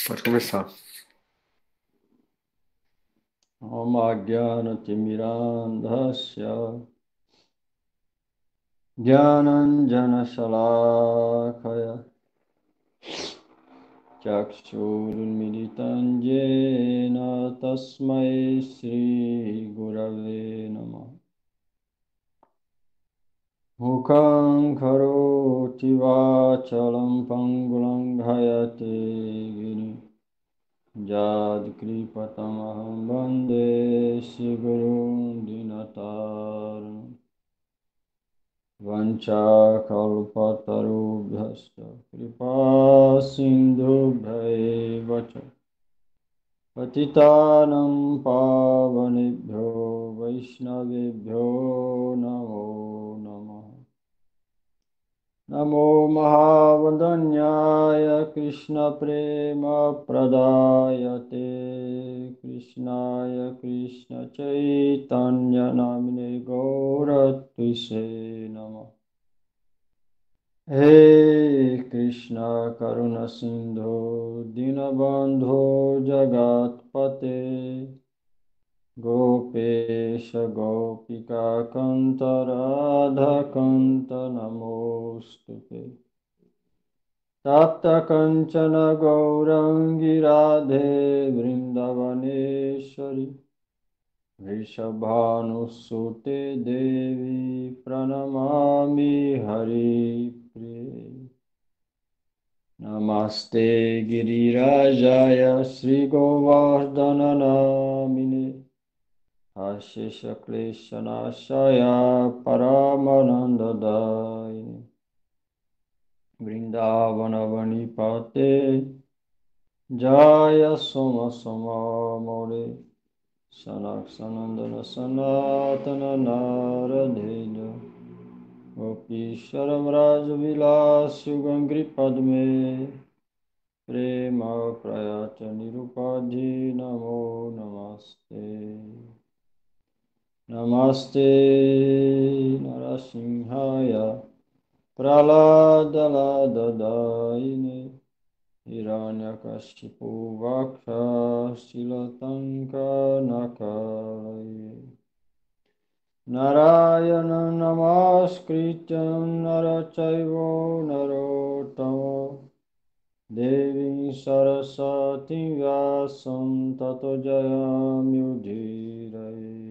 Pode começar. Om Ajnana-timirandhasya Jnananjana-shalakaya Chakshurunmilitam Jena Tasmai Shri Gurave Namah. Mukhaṁ karoti vācalam pangulam ghayate giri Jadkripatamaham bande Sigurum dinataram Vanchakalpatarubhyascha kripa sindhubhaiva ca patitanam pavanebhyo vaishnavebhyo namo namaha. Namo Mahavadanyaya Krishna Prema Pradayate Krishnaya Krishna Chaitanya Namine Gauratise Namah. He Krishna Karuna Sindhu Dinabandho Jagatpate Gopesha Gopika Kanta Radha Kanta Namostute Tapta Kanchana Gaurangi Radhe Vrindavaneshwari Vrishabhanusute Devi Pranamami Hari Priye Namaste Girirajaya Sri Govardhana Namine Ashesha Kleshanashaya Paramanandadaini Vrindavanavani Pate Jaya Soma Soma More Sanaksanandana Sanatana Naradeja Gopishwaram Rajavilas Yugangri Padme Prema Prayata Nirupadhi Namo Namaste Namaste Narasimhaya Praladaladaine Hiranyakashipu Vaksha Shilatanka Nakalaye Narayana Namaskrityam Narachaivo Narottama Devim Saraswati Vyasam Tato Jayamudhiraye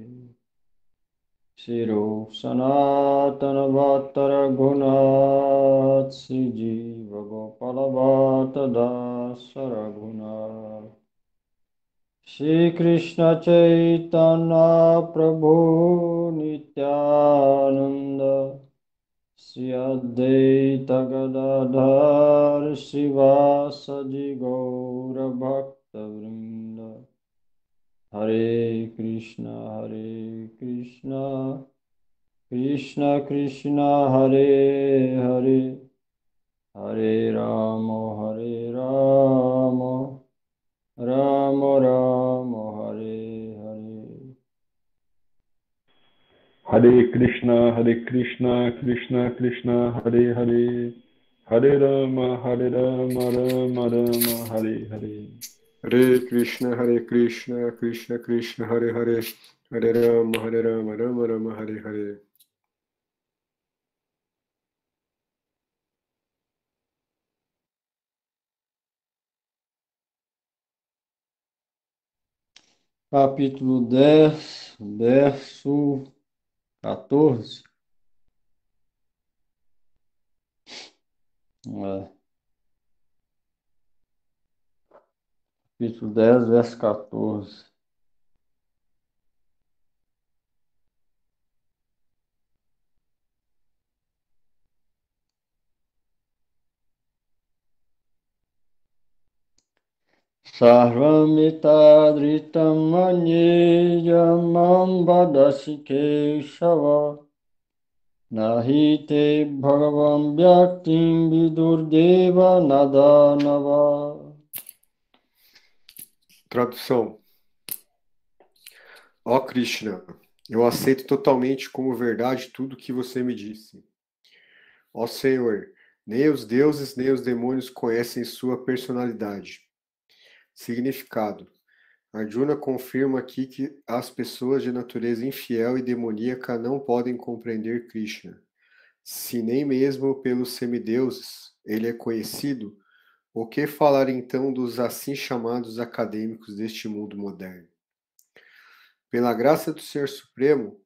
Shiro Sanatana Bhattara Gunat Srijiva Gopala Bhatta Dasara Gunat Shri Krishna Chaitanya Prabhu Nityananda Shri Advaita Gadadhar Srivasadi Gaura Bhakta Vrinda Hare Krishna Krishna Krishna Hare Hare Hare Rama Rama Rama Hare Hare. Hare Krishna, Krishna Krishna, Hare Hare, Hare Rama, Rama Rama, Hare Hare. Hare Krishna, Krishna Krishna, Hare Hare, Hare Rama, Rama Rama, Hare Hare. Capítulo 10, verso 14. Capítulo 10, verso 14. Sarvamitadritam manyejamam vadasi keshava Nahite bhagavam vyaktim vidurdeva nadanava. Tradução. Ó Krishna, eu aceito totalmente como verdade tudo o que você me disse. Ó Senhor, nem os deuses nem os demônios conhecem sua personalidade. Significado: Arjuna confirma aqui que as pessoas de natureza infiel e demoníaca não podem compreender Krishna. Se nem mesmo pelos semideuses ele é conhecido, o que falar então dos assim chamados acadêmicos deste mundo moderno? Pela graça do Ser Supremo,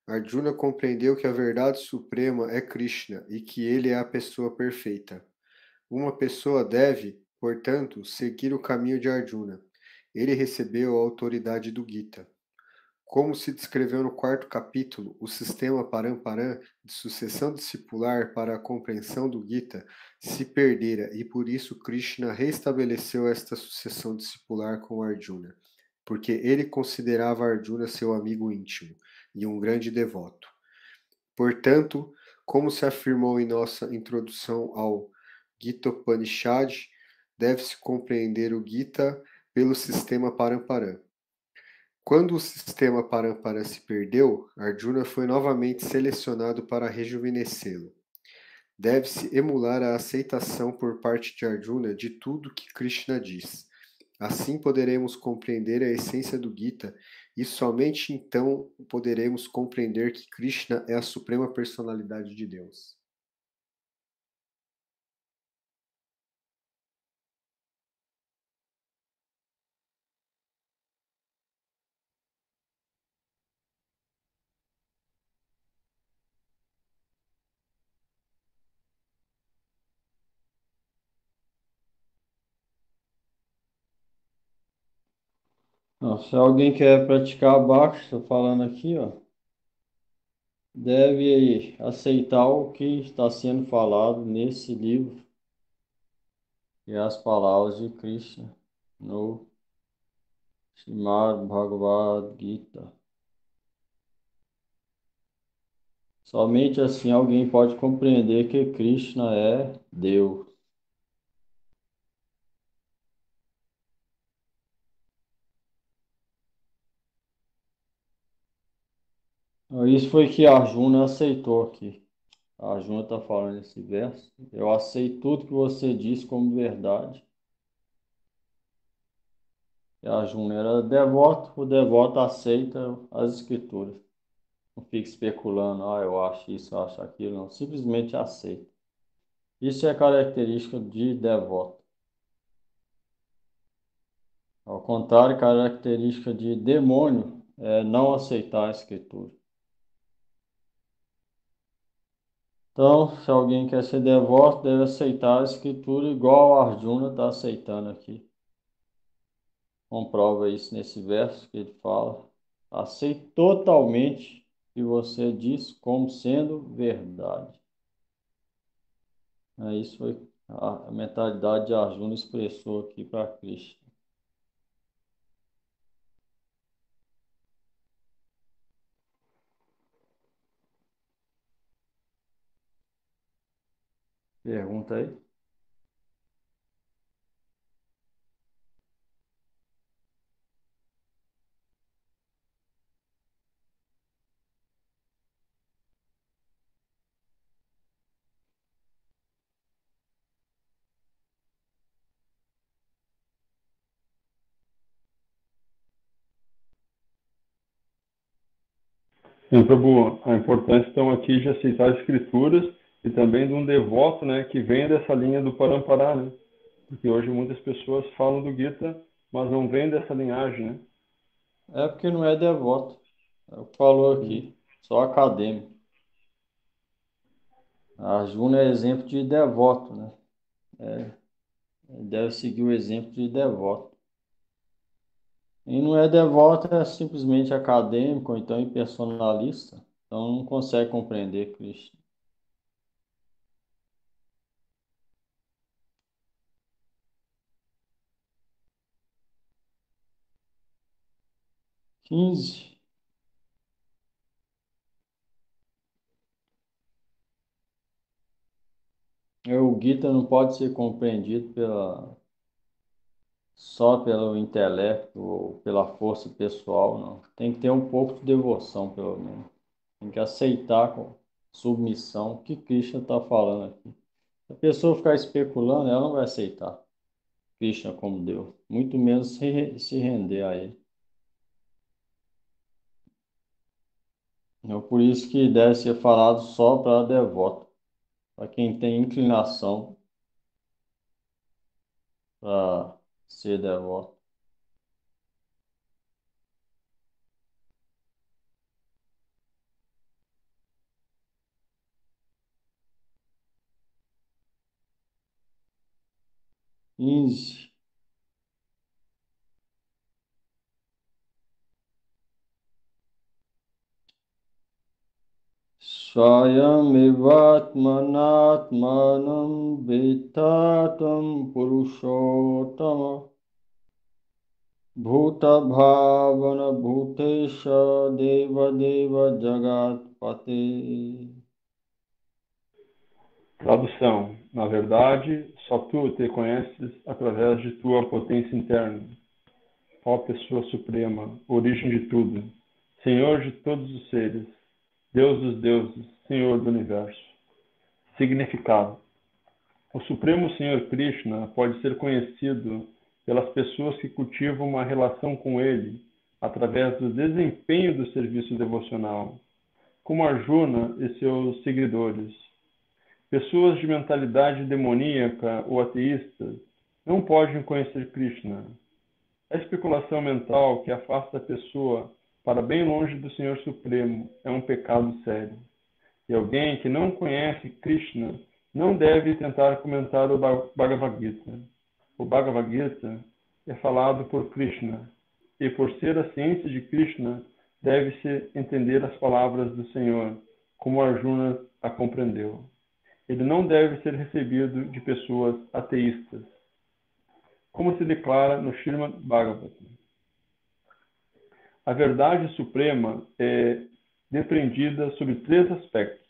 Arjuna compreendeu que a verdade suprema é Krishna e que ele é a pessoa perfeita. Uma pessoa deve, portanto, seguir o caminho de Arjuna. Ele recebeu a autoridade do Gita. Como se descreveu no quarto capítulo, o sistema Paramparam de sucessão discipular para a compreensão do Gita se perdera e por isso Krishna restabeleceu esta sucessão discipular com Arjuna, porque ele considerava Arjuna seu amigo íntimo e um grande devoto. Portanto, como se afirmou em nossa introdução ao Gita Upanishad, deve-se compreender o Gita pelo sistema Paramparam. Quando o sistema Parampara se perdeu, Arjuna foi novamente selecionado para rejuvenescê-lo. Deve-se emular a aceitação por parte de Arjuna de tudo que Krishna diz. Assim poderemos compreender a essência do Gita e somente então poderemos compreender que Krishna é a suprema personalidade de Deus. Não, se alguém quer praticar bhakti, estou falando aqui, ó, deve aceitar o que está sendo falado nesse livro e as palavras de Krishna no Srimad Bhagavad Gita. Somente assim alguém pode compreender que Krishna é Deus. Então, isso foi que Arjuna aceitou aqui. Arjuna está falando nesse verso. Eu aceito tudo que você diz como verdade. E Arjuna era devoto, o devoto aceita as escrituras. Não fica especulando, eu acho isso, eu acho aquilo, não. Simplesmente aceita. Isso é característica de devoto. Ao contrário, característica de demônio é não aceitar a escritura. Então, se alguém quer ser devoto, deve aceitar a escritura igual a Arjuna está aceitando aqui. Comprova isso nesse verso que ele fala. Aceite totalmente o que você diz como sendo verdade. Isso foi a mentalidade de Arjuna expressou aqui para Krishna. Pergunta aí. Sim, Prabhu, a importância então aqui de aceitar as escrituras e também de um devoto, né, que vem dessa linha do Parampara, né? Porque hoje muitas pessoas falam do Gita, mas não vêm dessa linhagem, né? É porque não é devoto. É o que falou Sim. aqui. Só acadêmico. Arjuna é exemplo de devoto, né? Deve seguir o exemplo de devoto. E não é devoto, é simplesmente acadêmico, ou então impersonalista. Então não consegue compreender Krishna. 15. O Gita não pode ser compreendido só pelo intelecto ou pela força pessoal, não. Tem que ter um pouco de devoção, pelo menos. Tem que aceitar com submissão o que Krishna está falando aqui. Se a pessoa ficar especulando, ela não vai aceitar. Krishna como Deus, muito menos se render a ele. É por isso que deve ser falado só para devoto, para quem tem inclinação para ser devoto. Quinze. Swayam vitatam purushottama bhuta bhavana bhutesha deva deva jagatpate. Tradução: na verdade, só tu te conheces através de tua potência interna, ó pessoa suprema, origem de tudo, Senhor de todos os seres, Deus dos deuses, Senhor do universo. Significado: o Supremo Senhor Krishna pode ser conhecido pelas pessoas que cultivam uma relação com ele através do desempenho do serviço devocional, como Arjuna e seus seguidores. Pessoas de mentalidade demoníaca ou ateístas não podem conhecer Krishna. A especulação mental que afasta a pessoa para bem longe do Senhor Supremo é um pecado sério. E alguém que não conhece Krishna não deve tentar comentar o Bhagavad Gita. O Bhagavad Gita é falado por Krishna, e por ser a ciência de Krishna, deve-se entender as palavras do Senhor, como Arjuna a compreendeu. Ele não deve ser recebido de pessoas ateístas, como se declara no Srimad Bhagavatam. A verdade suprema é depreendida sobre três aspectos,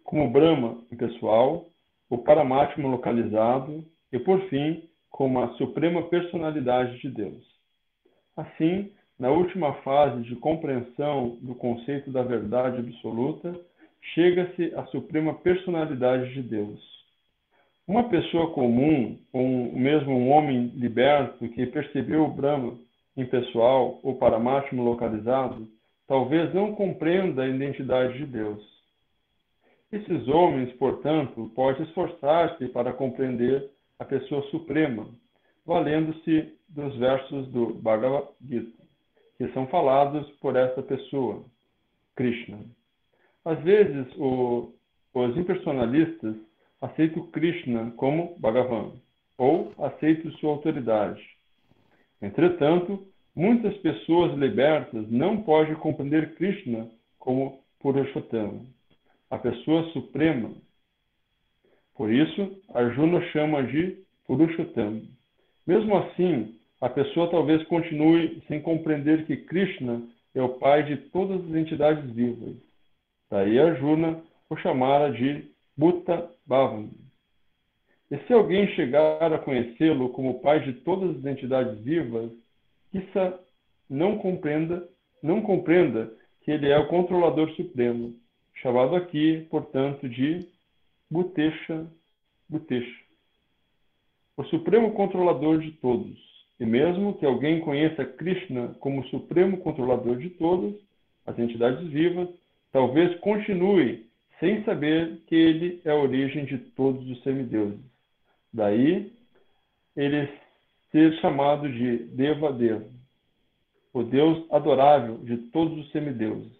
como Brahma impessoal, o Paramatma localizado e, por fim, como a suprema personalidade de Deus. Assim, na última fase de compreensão do conceito da verdade absoluta, chega-se à suprema personalidade de Deus. Uma pessoa comum, ou mesmo um homem liberto que percebeu o Brahma impessoal ou Paramatma localizado, talvez não compreenda a identidade de Deus. Esses homens, portanto, podem esforçar-se para compreender a pessoa suprema, valendo-se dos versos do Bhagavad Gita, que são falados por essa pessoa, Krishna. Às vezes, os impersonalistas aceitam Krishna como Bhagavan, ou aceitam sua autoridade. Entretanto, muitas pessoas libertas não podem compreender Krishna como Purushottama, a pessoa suprema. Por isso, Arjuna chama de Purushottama. Mesmo assim, a pessoa talvez continue sem compreender que Krishna é o pai de todas as entidades vivas. Daí Arjuna o chamara de Bhuta Bhavan. E se alguém chegar a conhecê-lo como o pai de todas as entidades vivas, quizá não compreenda que ele é o controlador supremo, chamado aqui, portanto, de Bhutesha, o supremo controlador de todos. E mesmo que alguém conheça Krishna como o supremo controlador de todos, as entidades vivas, talvez continue sem saber que ele é a origem de todos os semideuses. Daí, ele ser chamado de Deva-Deva, o Deus adorável de todos os semideuses.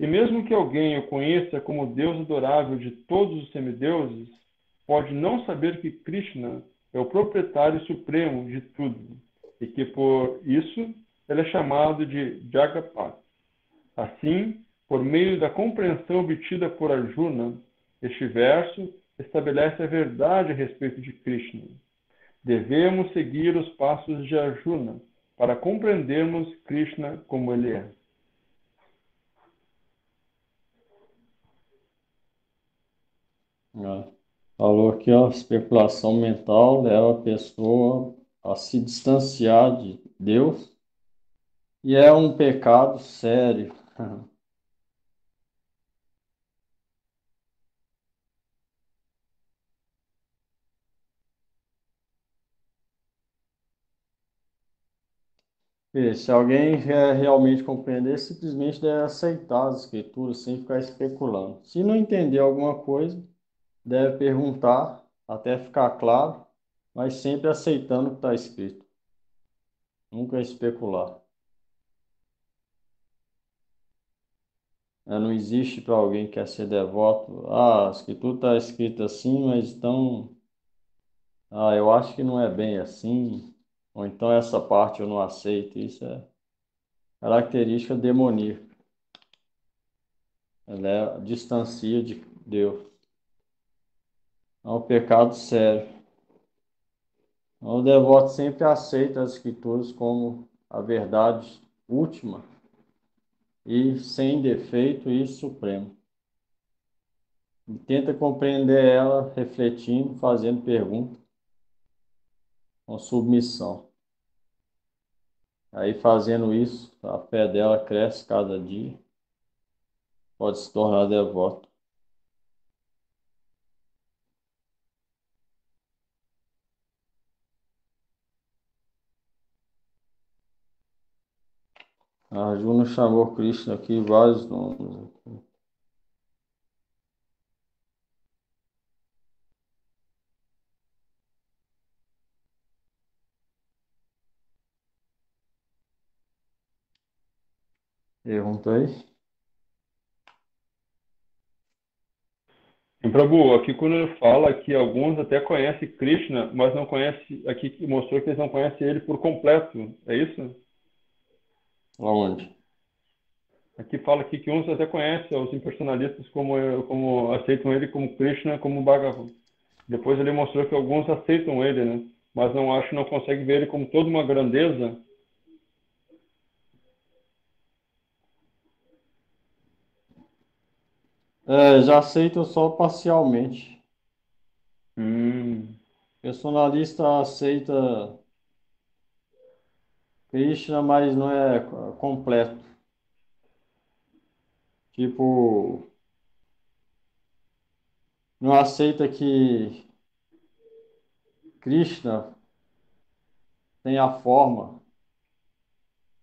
E mesmo que alguém o conheça como Deus adorável de todos os semideuses, pode não saber que Krishna é o proprietário supremo de tudo, e que por isso ele é chamado de Jagapati. Assim, por meio da compreensão obtida por Arjuna, este verso estabelece a verdade a respeito de Krishna. Devemos seguir os passos de Arjuna para compreendermos Krishna como ele é. Falou aqui, ó, especulação mental leva a pessoa a se distanciar de Deus e é um pecado sério. E se alguém quer realmente compreender, simplesmente deve aceitar as escrituras sem ficar especulando. Se não entender alguma coisa, deve perguntar até ficar claro, mas sempre aceitando o que está escrito. Nunca especular. Não existe para alguém que quer ser devoto. Ah, a escritura está escrita assim, mas então, eu acho que não é bem assim. Ou então essa parte eu não aceito. Isso é característica demoníaca. Ela distancia de Deus. É um pecado sério. O devoto sempre aceita as escrituras como a verdade última e sem defeito e supremo. E tenta compreender ela refletindo, fazendo perguntas, com submissão. Aí fazendo isso, a fé dela cresce cada dia, pode se tornar devota. A Arjuna chamou Krishna aqui vários nomes. Pergunta aí. E Prabhu, aqui quando ele fala que alguns até conhecem Krishna, mas não conhecem, aqui que mostrou que eles não conhecem ele por completo, é isso? Aonde? Aqui fala aqui que uns até conhecem os impersonalistas como aceitam ele como Krishna, como Bhagavan. Depois ele mostrou que alguns aceitam ele, né? Mas não acham, não conseguem ver ele como toda uma grandeza. Já aceitam só parcialmente. Hum, Personalista aceita Krishna, mas não é completo. Tipo, não aceita que Krishna tem a forma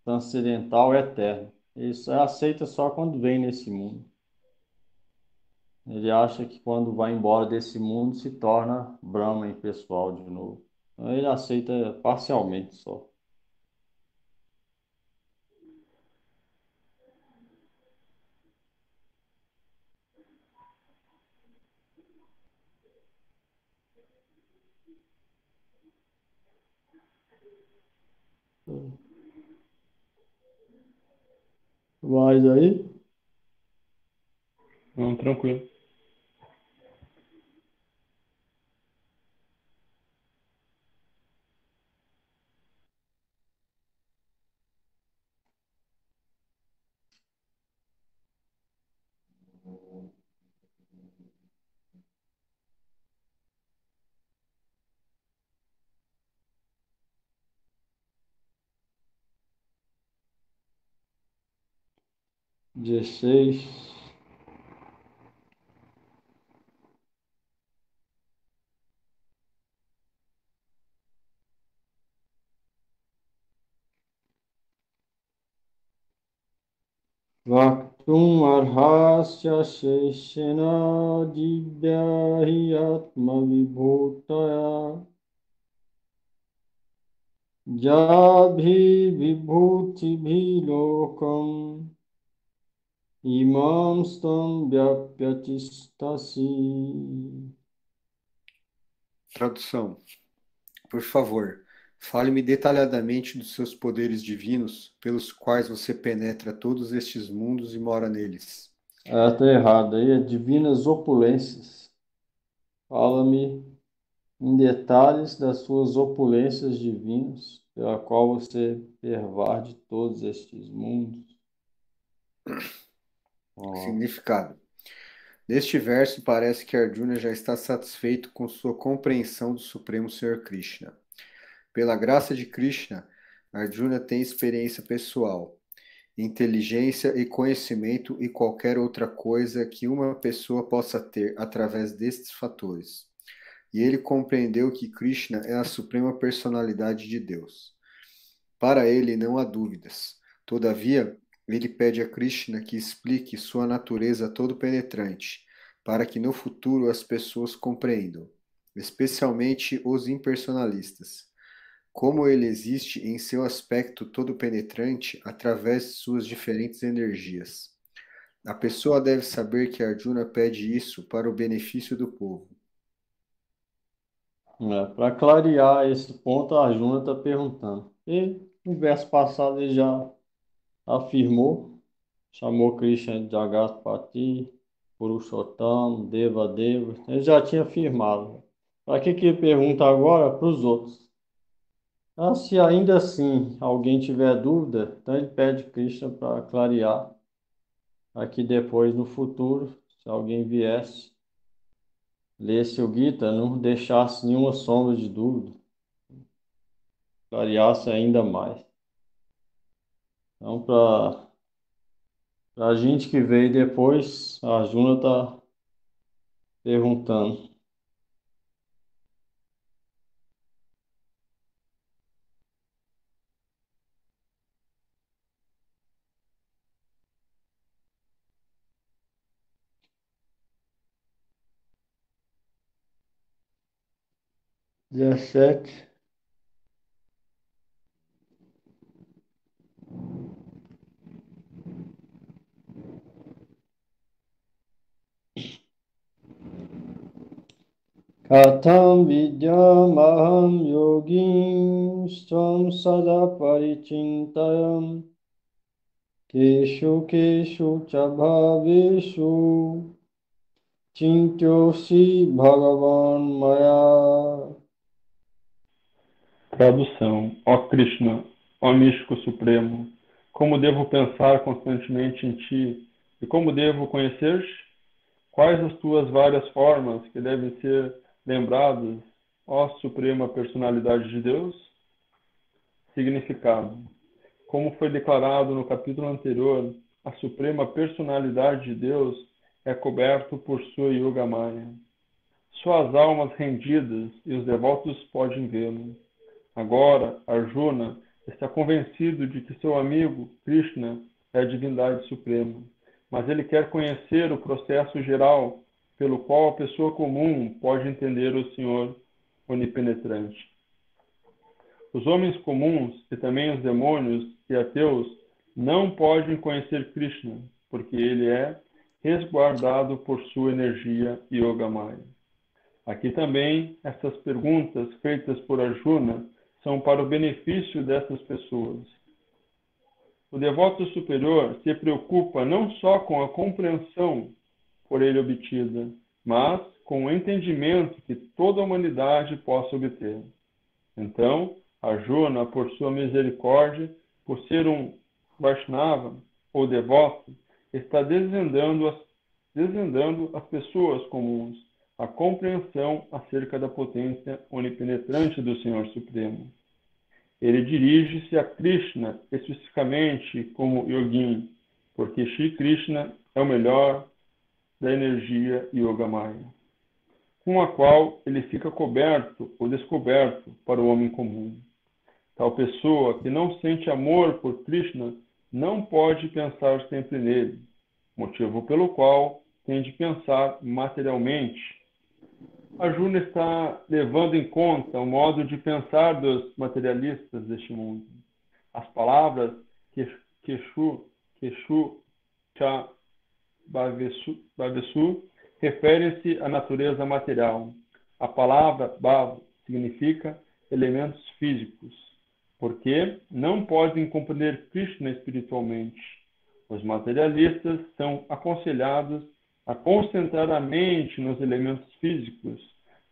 transcendental eterna. Isso aceita só quando vem nesse mundo. Ele acha que quando vai embora desse mundo se torna Brahma impessoal de novo. Então ele aceita parcialmente só. Mas aí, não, tranquilo. 16. Vaktum arhasya sheshena dibyahi atma vibhutaya jabhi vibhuti bhilokam imam stam vyapyatistasi. Tradução. Por favor, fale-me detalhadamente dos seus poderes divinos, pelos quais você penetra todos estes mundos e mora neles. Tá errado. Aí é divinas opulências. Fala-me em detalhes das suas opulências divinas, pela qual você pervade todos estes mundos. Ó, Significado. Neste verso, parece que Arjuna já está satisfeito com sua compreensão do Supremo Senhor Krishna. Pela graça de Krishna, Arjuna tem experiência pessoal, inteligência e conhecimento e qualquer outra coisa que uma pessoa possa ter através destes fatores. E ele compreendeu que Krishna é a suprema personalidade de Deus. Para ele não há dúvidas. Todavia, ele pede a Krishna que explique sua natureza todo-penetrante, para que no futuro as pessoas compreendam, especialmente os impersonalistas, como ele existe em seu aspecto todo-penetrante através de suas diferentes energias. A pessoa deve saber que Arjuna pede isso para o benefício do povo. Para clarear esse ponto, a Arjuna está perguntando. E no verso passado ele já afirmou, chamou Krishna de Jagatpati, Purushottam, Deva Deva. Ele já tinha afirmado. Para que ele pergunta agora? Para os outros. Se ainda assim alguém tiver dúvida, então ele pede Krishna para clarear. Aqui depois, no futuro, se alguém viesse, lesse o Gita, não deixasse nenhuma sombra de dúvida, clareasse ainda mais. Então, para a gente que veio depois, a Arjuna está perguntando. Dezessete. Katham vidyamaham yogin svam sada parichintayam keshu keshu cha bhaveshu chintyosi bhagavan maya. Tradução: Ó Krishna, ó místico supremo, como devo pensar constantemente em ti e como devo conhecer-te? Quais as tuas várias formas que devem ser lembradas, ó Suprema Personalidade de Deus? Significado: como foi declarado no capítulo anterior, a Suprema Personalidade de Deus é coberto por sua Yoga Maya. Só as almas rendidas e os devotos podem vê-lo. Agora, Arjuna está convencido de que seu amigo Krishna é a divindade suprema, mas ele quer conhecer o processo geral pelo qual a pessoa comum pode entender o Senhor onipenetrante. Os homens comuns e também os demônios e ateus não podem conhecer Krishna, porque ele é resguardado por sua energia Yogamaya. Aqui também, essas perguntas feitas por Arjuna são para o benefício dessas pessoas. O devoto superior se preocupa não só com a compreensão por ele obtida, mas com o entendimento que toda a humanidade possa obter. Então, Arjuna, por sua misericórdia, por ser um Vaishnava ou devoto, está desvendando as pessoas comuns a compreensão acerca da potência onipenetrante do Senhor Supremo. Ele dirige-se a Krishna especificamente como Yogin, porque Shri Krishna é o melhor da energia Yogamaya, com a qual ele fica coberto ou descoberto para o homem comum. Tal pessoa que não sente amor por Krishna não pode pensar sempre nele, motivo pelo qual tem de pensar materialmente. Arjuna está levando em conta o modo de pensar dos materialistas deste mundo. As palavras Keshu, Cha, Bhavesu referem-se à natureza material. A palavra Bhav significa elementos físicos, porque não podem compreender Krishna espiritualmente. Os materialistas são aconselhados a concentrar a mente nos elementos físicos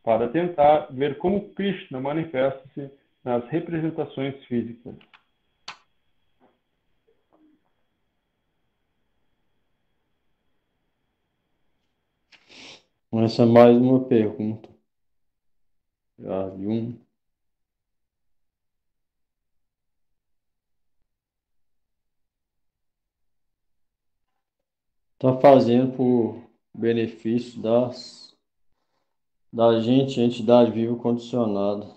para tentar ver como Krishna manifesta-se nas representações físicas. Essa é mais uma pergunta. Arjuna. Está fazendo por benefício da gente, entidade viva condicionada.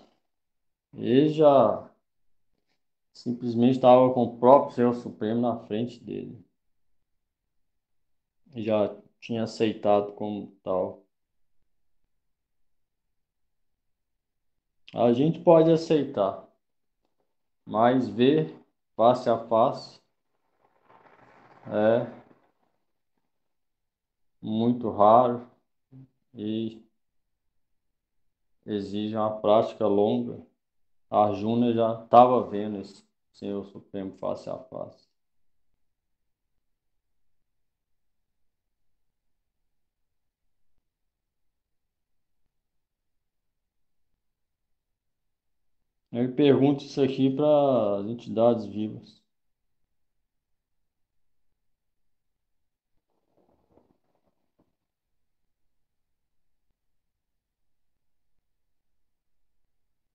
Ele já Simplesmente estava com o próprio Senhor Supremo na frente dele. E já tinha aceitado como tal. A gente pode aceitar, mas ver face a face é muito raro e exige uma prática longa. A Arjuna já estava vendo esse Senhor Supremo face a face. Eu pergunto isso aqui para as entidades vivas.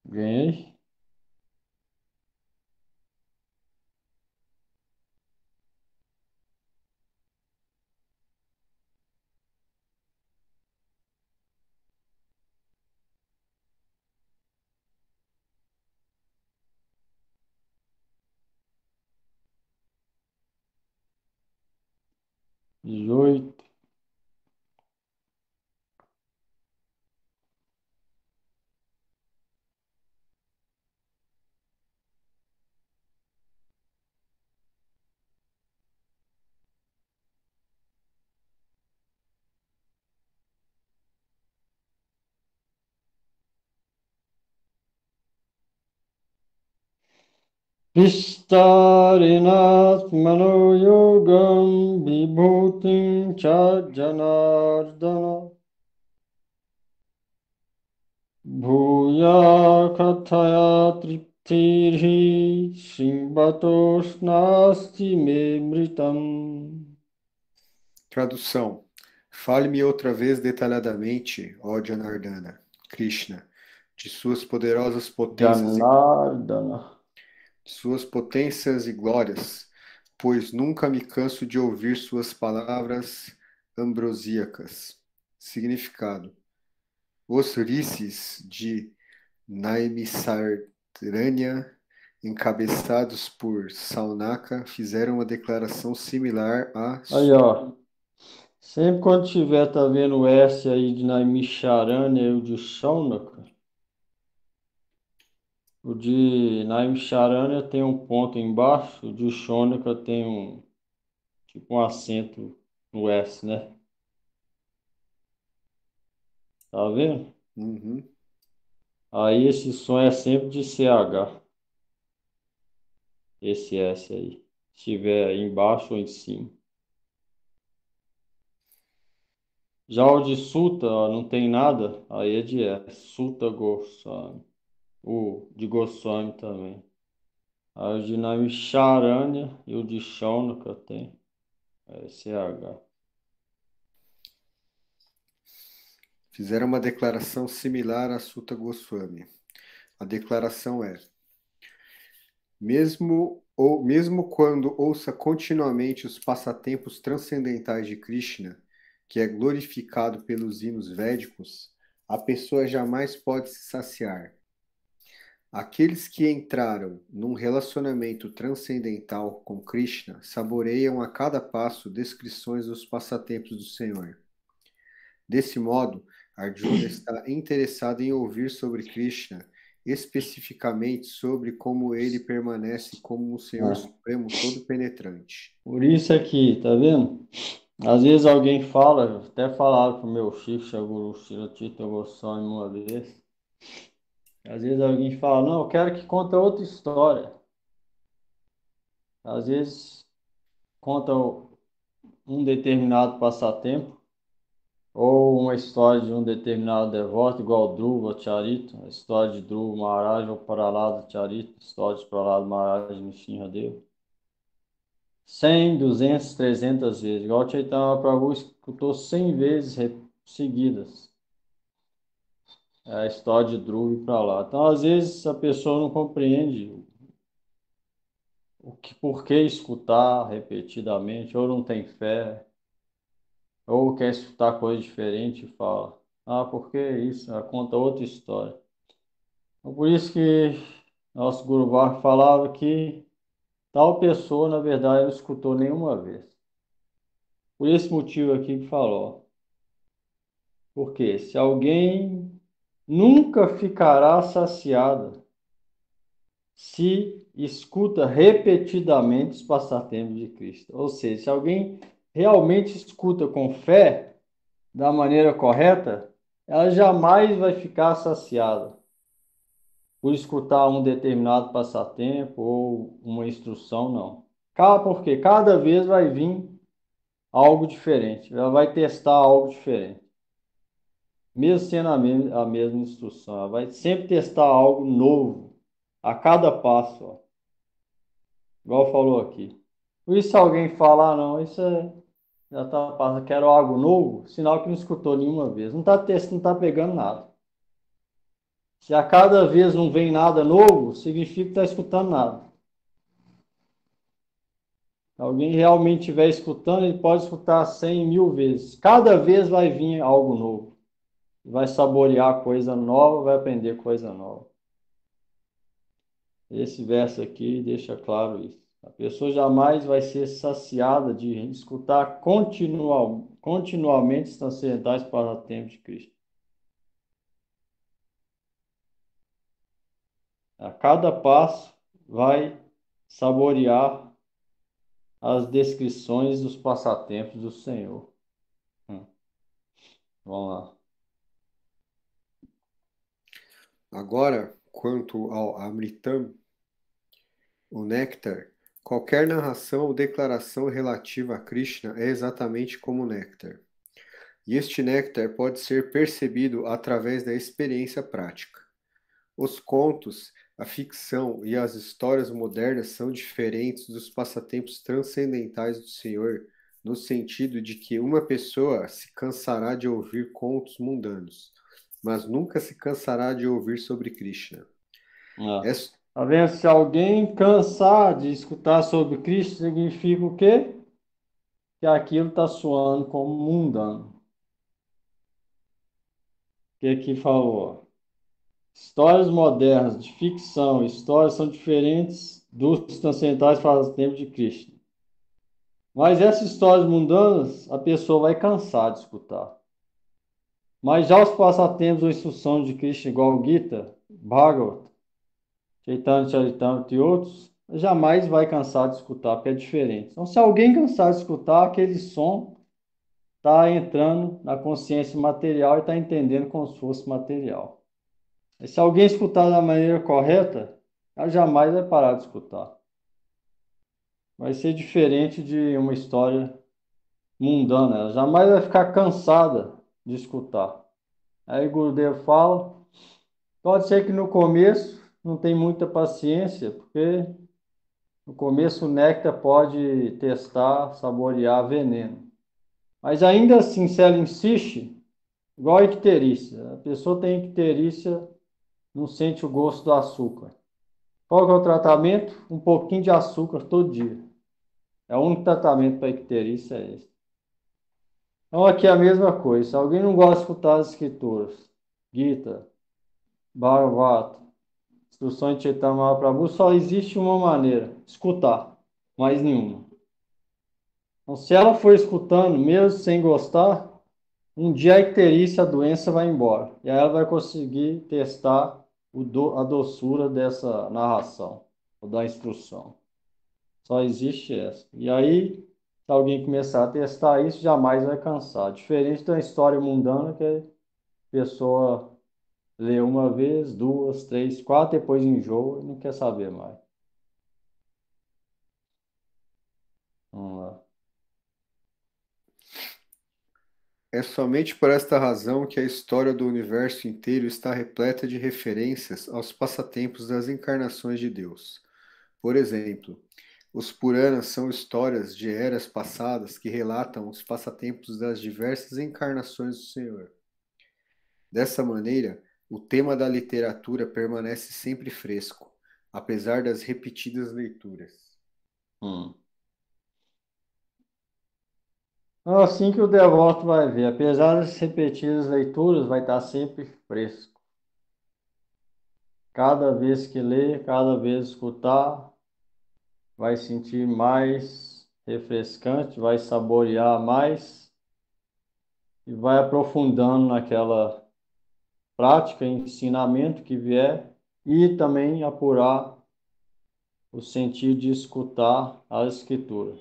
Ganhei? 18. Vistarinat Manoyogam Vibhutim Cha Janardana Bhuya Kathaya Triptirhi Shrimbatosnasti Memritam. Tradução. Fale-me outra vez detalhadamente, ó Janardana, Krishna, de suas poderosas potências Janardana. de suas potências e glórias, pois nunca me canso de ouvir suas palavras ambrosíacas. Significado. Os rishis de Naimisaranya, encabeçados por Saunaka, fizeram uma declaração similar à Aí, sua. ó. Sempre quando tiver, tá vendo o S aí de Naimisharanya e o de Shaunaka, o de Naimisharanya tem um ponto embaixo, o de Shaunaka tem tipo um acento no S, né? Tá vendo? Uhum. Aí esse som é sempre de CH, esse S aí. Se estiver embaixo ou em cima. Já o de Suta, ó, não tem nada, aí é de S. Suta Goswami. O de Goswami também. Aí o de Naimisharanya e o de Shaunaka tem. É CH. Fizeram uma declaração similar à Sutta Goswami. A declaração é: mesmo quando ouça continuamente os passatempos transcendentais de Krishna, que é glorificado pelos hinos védicos, a pessoa jamais pode se saciar. Aqueles que entraram num relacionamento transcendental com Krishna saboreiam a cada passo descrições dos passatempos do Senhor. Desse modo, Arjuna está interessado em ouvir sobre Krishna, especificamente sobre como ele permanece como um Senhor Ah, Supremo todo-penetrante. por isso aqui, tá vendo? Às vezes alguém fala, até falaram pro meu Shiksha Guru Shila Tita Goswami uma vez. Às vezes alguém fala, não, eu quero que conta outra história. Às vezes conta um determinado passatempo ou uma história de um determinado devoto, igual Dhruva Charita, a história de Dhruva Maharaj ou Prahlada Charita, a história de Prahlada Maharaj no Shinradeva. 100, 200, 300 vezes. Igual o Chaitanya Prabhu escutou 100 vezes seguidas. É a história de Dhruva para lá. Então, às vezes, a pessoa não compreende por que escutar repetidamente, ou não tem fé, ou quer escutar coisa diferente e fala, ah, por que isso? Ela conta outra história. Então, por isso que Nosso Guru Bhakti falava que tal pessoa, na verdade, não escutou nenhuma vez. Por esse motivo aqui que falou. Porque se alguém nunca ficará saciado se escuta repetidamente os passatempos de Cristo. Ou seja, se alguém realmente escuta com fé, da maneira correta, ela jamais vai ficar saciada por escutar um determinado passatempo ou uma instrução, não. Porque cada vez vai vir algo diferente, ela vai testar algo diferente. Mesmo sendo a mesma instrução, ela vai sempre testar algo novo a cada passo, ó. Igual falou aqui. Por isso, se alguém falar, não, já tá passando, quero algo novo, sinal que não escutou nenhuma vez. Não está testando, não está pegando nada. Se a cada vez não vem nada novo, significa que está escutando nada. Se alguém realmente estiver escutando, ele pode escutar 100.000 vezes. Cada vez vai vir algo novo. Vai saborear coisa nova, vai aprender coisa nova. Esse verso aqui deixa claro isso. A pessoa jamais vai ser saciada de escutar continuamente os transcendentais passatempos de Cristo. A cada passo vai saborear as descrições dos passatempos do Senhor. Vamos lá. Agora, quanto ao Amritam, o néctar, qualquer narração ou declaração relativa a Krishna é exatamente como o néctar. E este néctar pode ser percebido através da experiência prática. Os contos, a ficção e as histórias modernas são diferentes dos passatempos transcendentais do Senhor, no sentido de que uma pessoa se cansará de ouvir contos mundanos, mas nunca se cansará de ouvir sobre Krishna. Tá vendo? Se alguém cansar de escutar sobre Cristo, significa o quê? Que aquilo está soando como mundano. O que aqui falou? Histórias modernas de ficção, histórias são diferentes dos transcendentais passatempos de Cristo. Mas essas histórias mundanas, a pessoa vai cansar de escutar. Mas já os passatempos ou instruções de Cristo, igual Gita, Bhagavad, Chaitanya Charitamrita e outros, jamais vai cansar de escutar, porque é diferente. Então, se alguém cansar de escutar, aquele som está entrando na consciência material e está entendendo como se fosse material. E se alguém escutar da maneira correta, ela jamais vai parar de escutar. Vai ser diferente de uma história mundana. Ela jamais vai ficar cansada de escutar. Aí Gurudev fala, pode ser que no começo não tem muita paciência, porque no começo o néctar pode testar, saborear veneno. Mas ainda assim, se ela insiste, igual a icterícia. A pessoa tem icterícia, não sente o gosto do açúcar. Qual que é o tratamento? Um pouquinho de açúcar todo dia. É o único tratamento para icterícia é esse. Então aqui é a mesma coisa. Se alguém não gosta de escutar as escrituras, Gita, Bhagavata, instruções de Chaitanya Mahaprabhu, só existe uma maneira, escutar, mais nenhuma. Então se ela for escutando, mesmo sem gostar, um dia a icterícia, a doença vai embora. E aí ela vai conseguir testar a doçura dessa narração, ou da instrução. Só existe essa. E aí, se alguém começar a testar isso, jamais vai cansar. Diferente da história mundana, que a pessoa lê uma vez, duas, três, quatro, depois enjoa e não quer saber mais. Vamos lá. É somente por esta razão que a história do universo inteiro está repleta de referências aos passatempos das encarnações de Deus. Por exemplo, os Puranas são histórias de eras passadas que relatam os passatempos das diversas encarnações do Senhor. Dessa maneira, o tema da literatura permanece sempre fresco, apesar das repetidas leituras. Então, assim que o devoto vai ver, apesar das repetidas leituras, vai estar sempre fresco. Cada vez que ler, cada vez escutar, vai sentir mais refrescante, vai saborear mais e vai aprofundando naquela prática e ensinamento que vier e também apurar o sentido de escutar a escritura.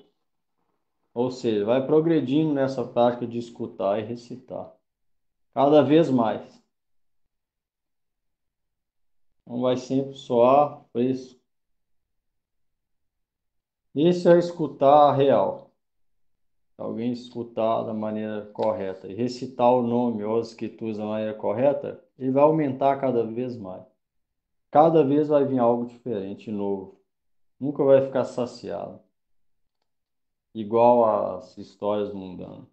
Ou seja, vai progredindo nessa prática de escutar e recitar, cada vez mais. Não vai sempre soar fresco. Esse é escutar real. Alguém escutar da maneira correta e recitar o nome ou as escrituras da maneira correta, ele vai aumentar cada vez mais. Cada vez vai vir algo diferente, novo. Nunca vai ficar saciado, igual às histórias mundanas.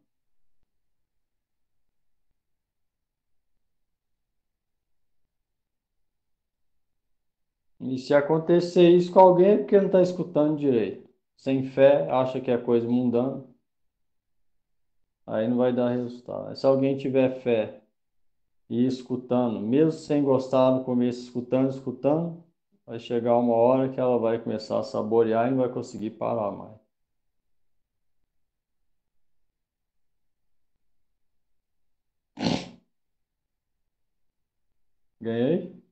E se acontecer isso com alguém, é porque não está escutando direito. Sem fé, acha que é coisa mundana, aí não vai dar resultado. Se alguém tiver fé e ir escutando, mesmo sem gostar no começo, escutando, vai chegar uma hora que ela vai começar a saborear e não vai conseguir parar mais. Ganhei?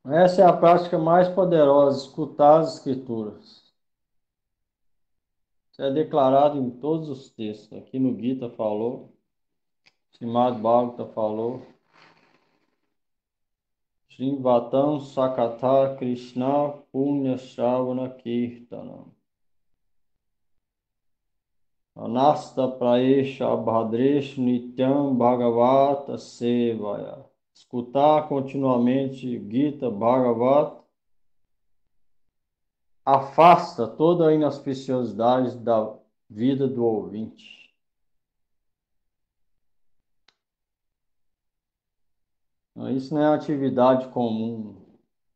Essa é a prática mais poderosa, escutar as escrituras. Isso é declarado em todos os textos. Aqui no Gita falou, Srimad Bhagavata falou, Srivatam Sakatha Krishna Punya Shravana Kirtanam. Anasta Praesha Bhadresh Nityam Bhagavata Sevaya. Escutar continuamente Gita Bhagavata afasta toda a inauspiciosidade da vida do ouvinte. Isso não é atividade comum,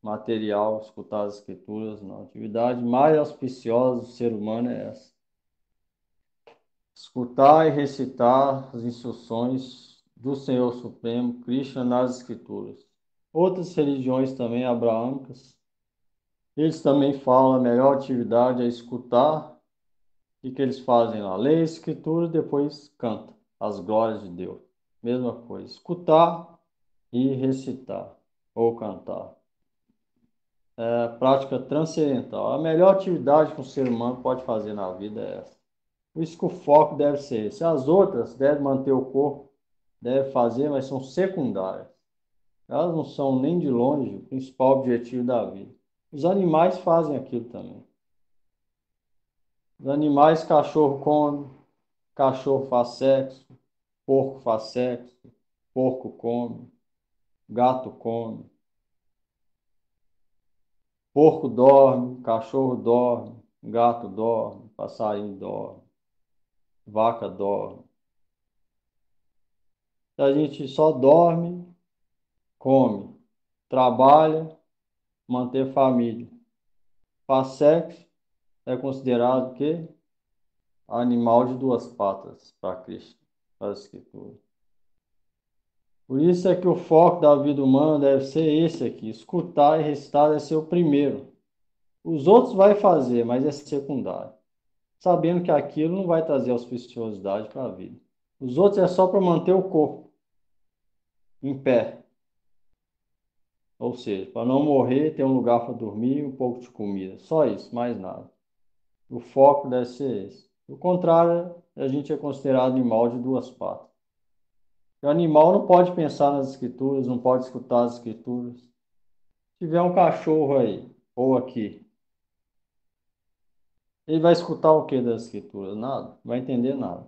material, escutar as escrituras, não. A atividade mais auspiciosa do ser humano é essa. Escutar e recitar as instruções do Senhor Supremo, Krishna, nas escrituras. Outras religiões também abraâmicas, eles também falam a melhor atividade é escutar. O que eles fazem lá? Lê a escritura, depois canta as glórias de Deus. Mesma coisa, escutar e recitar ou cantar. É a prática transcendental. A melhor atividade que um ser humano pode fazer na vida é essa. Por isso que o foco deve ser esse. As outras devem manter o corpo, deve fazer, mas são secundárias. Elas não são nem de longe o principal objetivo da vida. Os animais fazem aquilo também. Os animais, cachorro come, cachorro faz sexo, porco faz sexo, porco come, gato come, porco dorme, cachorro dorme, gato dorme, passarinho dorme, vaca dorme. A gente só dorme, come, trabalha, manter família. Faz sexo, é considerado o quê? Animal de duas patas para Cristo, para a Escritura. Por isso é que o foco da vida humana deve ser esse aqui. Escutar e recitar deve ser o primeiro. Os outros vai fazer, mas é secundário. Sabendo que aquilo não vai trazer auspiciosidade para a vida. Os outros é só para manter o corpo em pé. Ou seja, para não morrer, ter um lugar para dormir e um pouco de comida. Só isso, mais nada. O foco deve ser esse. Do contrário, a gente é considerado animal de duas patas. O animal não pode pensar nas escrituras, não pode escutar as escrituras. Se tiver um cachorro aí, ou aqui, ele vai escutar o que das escrituras? Nada, não vai entender nada.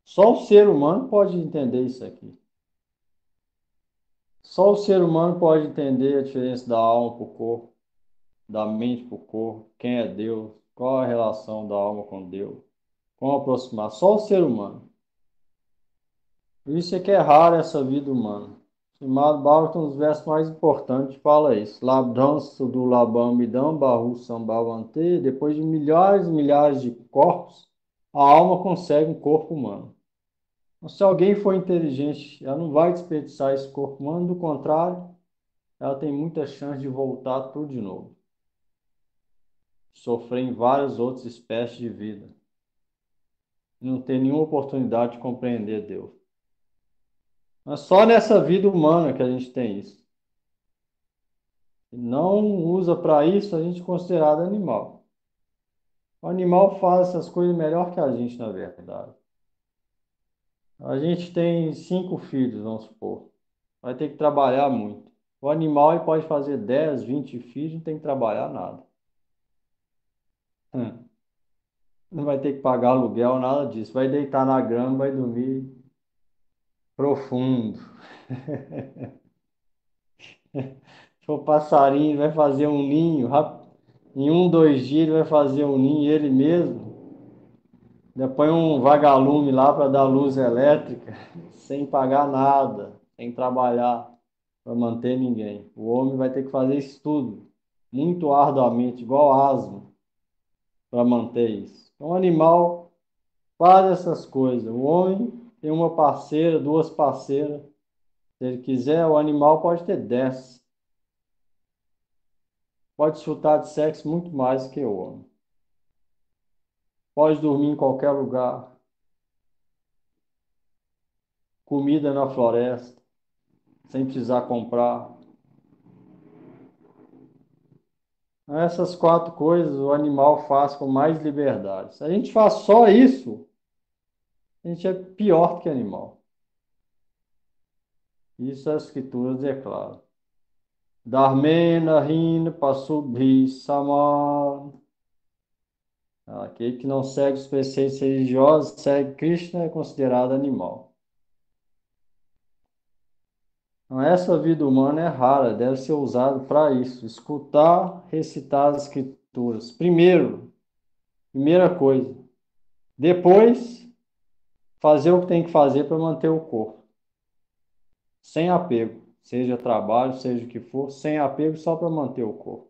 Só o ser humano pode entender isso aqui. Só o ser humano pode entender a diferença da alma para o corpo, da mente para o corpo, quem é Deus, qual a relação da alma com Deus. Como aproximar? Só o ser humano. Por isso é que é raro essa vida humana. Chamado Bhagavatam, um dos versos mais importantes, fala isso. Labdhansa do Labamidam Bahu Sambhavante. Depois de milhares e milhares de corpos, a alma consegue um corpo humano. Então, se alguém for inteligente, ela não vai desperdiçar esse corpo humano, do contrário, ela tem muita chance de voltar tudo de novo. Sofrer em várias outras espécies de vida. Não ter nenhuma oportunidade de compreender Deus. Mas só nessa vida humana que a gente tem isso. Se não usa para isso, a gente é considerado animal. O animal faz essas coisas melhor que a gente, na verdade. A gente tem 5 filhos, vamos supor. Vai ter que trabalhar muito. O animal ele pode fazer 10, 20 filhos, não tem que trabalhar nada. Não vai ter que pagar aluguel, nada disso. Vai deitar na grama, vai dormir profundo. Se for passarinho, vai fazer um ninho. Em 1, 2 dias ele vai fazer um ninho ele mesmo. Depois um vagalume lá para dar luz elétrica, sem pagar nada, sem trabalhar para manter ninguém. O homem vai ter que fazer isso tudo, muito arduamente, igual asno, para manter isso. Então, o animal faz essas coisas. O homem tem uma parceira, 2 parceiras. Se ele quiser, o animal pode ter 10. Pode desfrutar de sexo muito mais que o homem. Pode dormir em qualquer lugar. Comida na floresta, sem precisar comprar. Essas 4 coisas o animal faz com mais liberdade. Se a gente faz só isso, a gente é pior do que animal. Isso as escrituras declaram. Dharmena hin pasubhi samar. Aquele que não segue os preceitos religiosos, segue Krishna, é considerado animal. Então, essa vida humana é rara, deve ser usada para isso. Escutar, recitar as escrituras. Primeira coisa. Depois, fazer o que tem que fazer para manter o corpo. Sem apego. Seja trabalho, seja o que for, sem apego só para manter o corpo.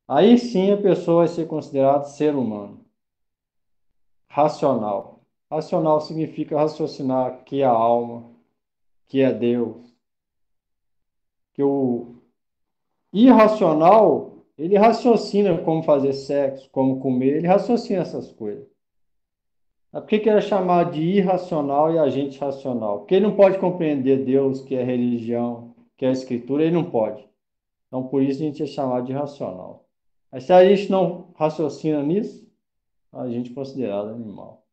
Aí sim a pessoa vai ser considerada ser humano. Racional. Racional significa raciocinar que é a alma, que é Deus. Que o irracional, ele raciocina como fazer sexo, como comer, ele raciocina essas coisas. Mas por que que era chamado de irracional e agente racional? Porque ele não pode compreender Deus, que é religião, que é a escritura, ele não pode. Então, por isso a gente é chamado de irracional. Mas se a gente não raciocina nisso, a gente é considerado animal.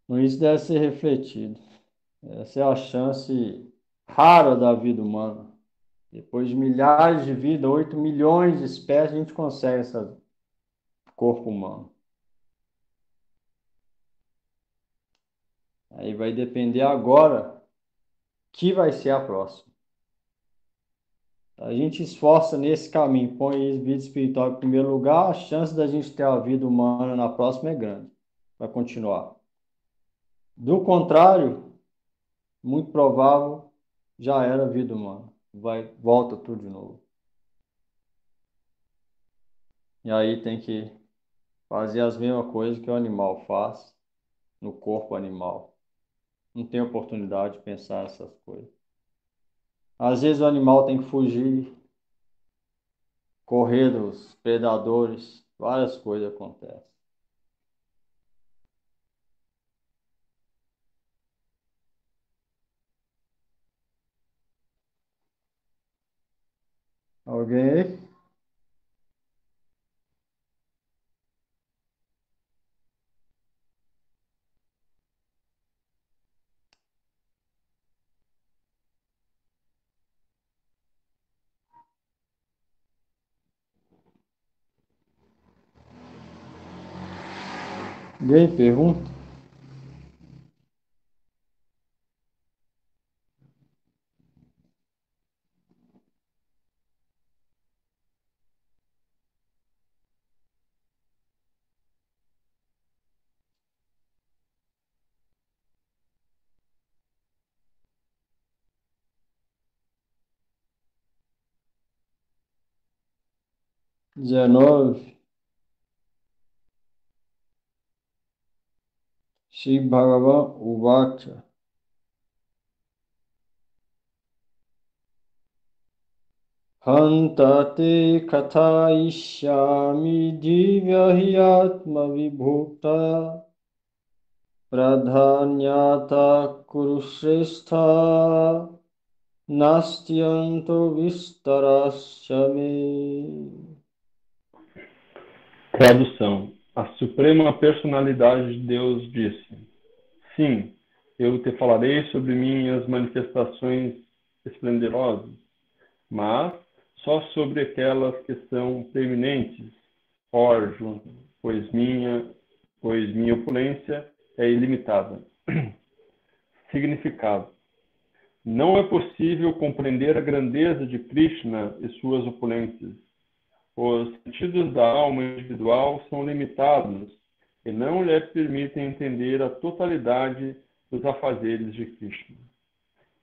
Então, isso deve ser refletido. Essa é a chance rara da vida humana. Depois de milhares de vidas, 8 milhões de espécies, a gente consegue esse corpo humano. Aí vai depender agora que vai ser a próxima. A gente esforça nesse caminho, põe a vida espiritual em primeiro lugar, a chance da gente ter a vida humana na próxima é grande. Vai continuar. Do contrário, muito provável, já era vida humana. Volta tudo de novo. E aí tem que fazer as mesmas coisas que o animal faz no corpo animal. Não tem oportunidade de pensar essas coisas. Às vezes o animal tem que fugir, correr dos predadores, várias coisas acontecem. Alguém aí? Ninguém pergunta? 19. Shri Bhagavan Uvacha. Hantate kathayishyami divya atma vibhukta pradhanyata kurushrestha nastyanto vistarasya. Tradução. A Suprema Personalidade de Deus disse: Sim, eu te falarei sobre minhas manifestações esplendorosas, mas só sobre aquelas que são preeminentes, ó Arjuna, pois minha opulência é ilimitada. Significado. Não é possível compreender a grandeza de Krishna e suas opulências. Os sentidos da alma individual são limitados e não lhe permitem entender a totalidade dos afazeres de Krishna.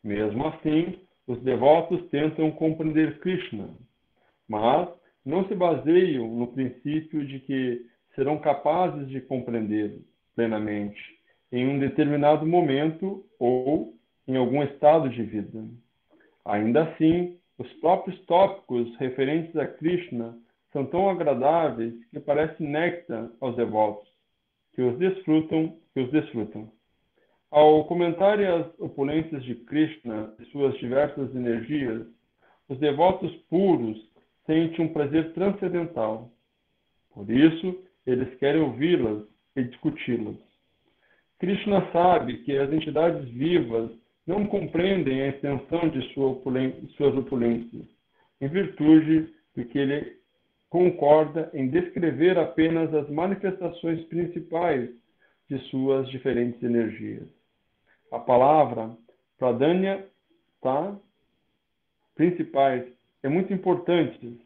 Mesmo assim, os devotos tentam compreender Krishna, mas não se baseiam no princípio de que serão capazes de compreender plenamente em um determinado momento ou em algum estado de vida. Ainda assim, os próprios tópicos referentes a Krishna são tão agradáveis que parecem néctar aos devotos, que os desfrutam. Ao comentar as opulências de Krishna e suas diversas energias, os devotos puros sentem um prazer transcendental. Por isso, eles querem ouvi-las e discuti-las. Krishna sabe que as entidades vivas não compreendem a extensão de suas opulências, em virtude de que ele concorda em descrever apenas as manifestações principais de suas diferentes energias. A palavra pradanya, tá? Principais, é muito importante,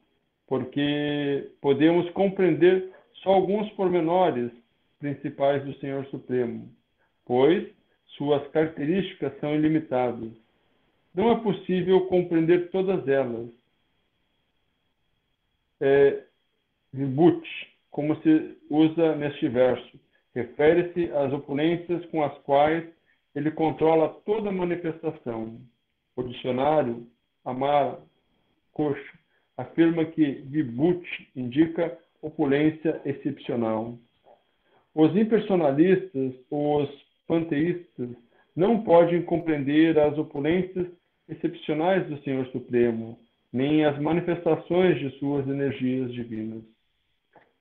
porque podemos compreender só alguns pormenores principais do Senhor Supremo, pois suas características são ilimitadas. Não é possível compreender todas elas. Vibhuti, como se usa neste verso, refere-se às opulências com as quais ele controla toda manifestação. O dicionário Amara Kosh afirma que Vibhuti indica opulência excepcional. Os impersonalistas, os panteístas, não podem compreender as opulências excepcionais do Senhor Supremo, nem as manifestações de suas energias divinas.